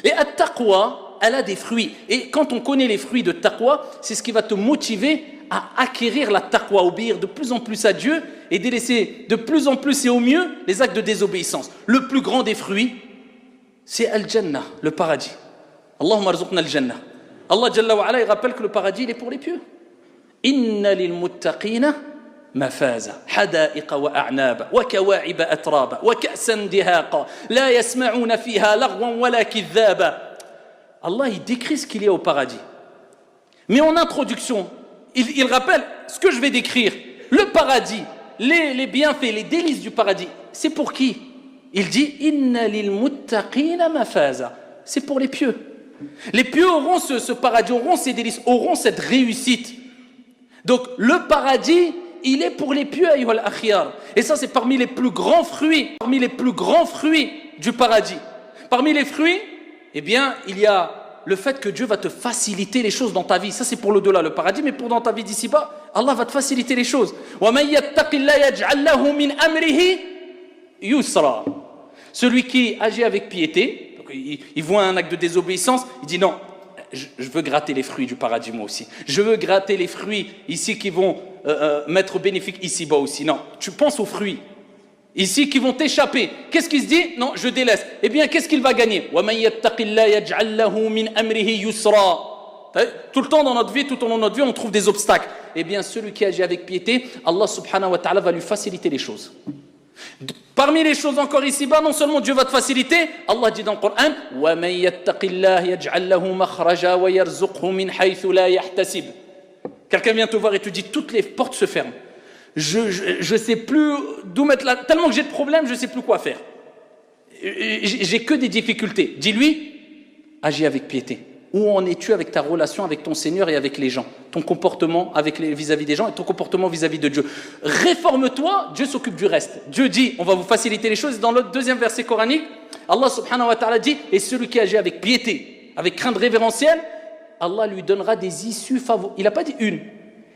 Et at-taqwa, elle a des fruits. Et quand on connaît les fruits de taqwa, c'est ce qui va te motiver à acquérir la taqwa, obéir de plus en plus à Dieu et délaisser de plus en plus et au mieux les actes de désobéissance. Le plus grand des fruits, c'est al-Jannah, le paradis. Allahumma arzuqna al-Jannah. Allah Jalla wa ala, il rappelle que le paradis, il est pour les pieux. Inna lil muttaqina mafaza, hada'iqa wa a'naba, wa kawa'iba atraba, wa ka'san dihaqa, la yasma'una fiha laghwan wa la kidhaba. Allah, il décrit ce qu'il y a au paradis. Mais en introduction, il rappelle ce que je vais décrire. Le paradis, les bienfaits, les délices du paradis, c'est pour qui? Il dit Inna lil muttaqina mafaza. C'est pour les pieux. Les pieux auront ce paradis, auront ces délices, auront cette réussite. Donc le paradis, il est pour les pieux, ayyuhal akhyar. Et ça, c'est parmi les plus grands fruits, du paradis. Parmi les fruits, eh bien, il y a le fait que Dieu va te faciliter les choses dans ta vie. Ça, c'est pour l'au-delà, le paradis, mais pour dans ta vie d'ici-bas, Allah va te faciliter les choses. وَمَنْ يَتَّقِ اللَّهَ يَجْعَلْ لَهُ مِنْ أَمْرِهِ يُسْرًا. Celui qui agit avec piété, il voit un acte de désobéissance, il dit non, je veux gratter les fruits du paradis moi aussi. Je veux gratter les fruits ici qui vont m'être bénéfiques ici-bas aussi. Non, tu penses aux fruits ici qui vont t'échapper. Qu'est-ce qu'il se dit? Non, je délaisse. Eh bien, qu'est-ce qu'il va gagner? وَمَنْ يَتَّقِ اللَّهَ يَجْعَلْ لَهُ مِنْ أَمْرِهِ يُسْرًا. Tout le temps dans notre vie, tout au long de notre vie, on trouve des obstacles. Eh bien, celui qui agit avec piété, Allah subhanahu wa ta'ala va lui faciliter les choses. Parmi les choses encore ici-bas, non seulement Dieu va te faciliter, Allah dit dans le Coran وَمَنْ يَتَّقِ اللَّهَ يَجْعَلْ لَهُ مَخْرَجًا وَيَرْزُقْهُ مِنْ حَيْثُ لَا يَحْتَسِبُ. Quelqu'un vient te voir et te dit toutes les portes se ferment. Je sais plus d'où mettre la... Tellement que j'ai de problèmes, je sais plus quoi faire. J'ai que des difficultés. Dis-lui, agis avec piété. Où en es-tu avec ta relation avec ton Seigneur et avec les gens? Ton comportement vis-à-vis des gens et ton comportement vis-à-vis de Dieu. Réforme-toi, Dieu s'occupe du reste. Dieu dit, on va vous faciliter les choses. Dans le deuxième verset coranique, Allah subhanahu wa ta'ala dit, et celui qui agit avec piété, avec crainte révérentielle, Allah lui donnera des issues favorables. Il n'a pas dit une.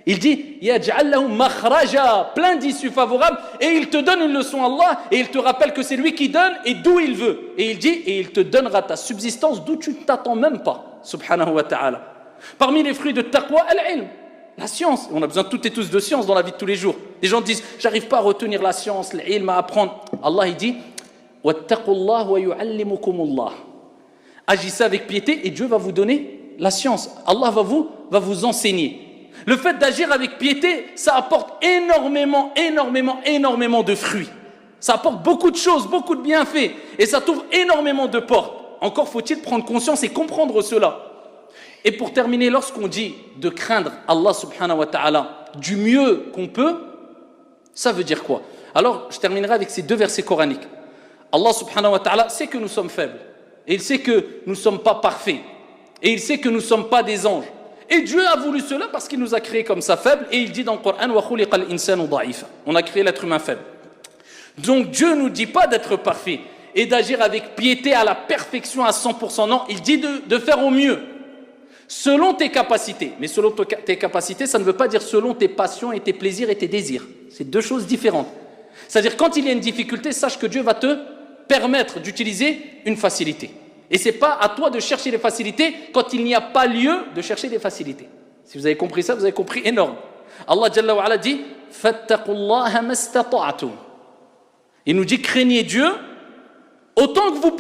Il dit, yaj'al lahu makhraja, plein d'issues favorables, et il te donne une leçon Allah, et il te rappelle que c'est lui qui donne et d'où il veut. Et il dit, et il te donnera ta subsistance d'où tu ne t'attends même pas. Subhanahu wa ta'ala. Parmi les fruits de taqwa, al-ilm, la science. On a besoin toutes et tous de science dans la vie de tous les jours. Les gens disent, j'arrive pas à retenir la science, l'ilm, à apprendre. Allah, il dit, wattaqullah wa yu'allimukumullah. Agissez avec piété et Dieu va vous donner la science. Allah va vous enseigner. Le fait d'agir avec piété, ça apporte énormément de fruits. Ça apporte beaucoup de choses, beaucoup de bienfaits. Et ça t'ouvre énormément de portes. Encore faut-il prendre conscience et comprendre cela. Et pour terminer, lorsqu'on dit de craindre Allah subhanahu wa ta'ala du mieux qu'on peut, ça veut dire quoi? Alors, je terminerai avec ces deux versets coraniques. Allah subhanahu wa ta'ala sait que nous sommes faibles. Et il sait que nous ne sommes pas parfaits. Et il sait que nous ne sommes pas des anges. Et Dieu a voulu cela parce qu'il nous a créés comme ça faibles. Et il dit dans le Coran, وَخُلِقَ الْإِنسَانُ ضَعِيفًا. On a créé l'être humain faible. Donc Dieu ne nous dit pas d'être parfait et d'agir avec piété à la perfection à 100%. Non, il dit de faire au mieux, selon tes capacités. Mais selon tes capacités, ça ne veut pas dire selon tes passions et tes plaisirs et tes désirs. C'est deux choses différentes. C'est-à-dire quand il y a une difficulté, sache que Dieu va te permettre d'utiliser une facilité. Et ce n'est pas à toi de chercher les facilités quand il n'y a pas lieu de chercher des facilités. Si vous avez compris ça, vous avez compris énorme. Allah Jalla wa ala dit « Fattaqullaha mastata'tum ». Il nous dit « Craignez Dieu autant que vous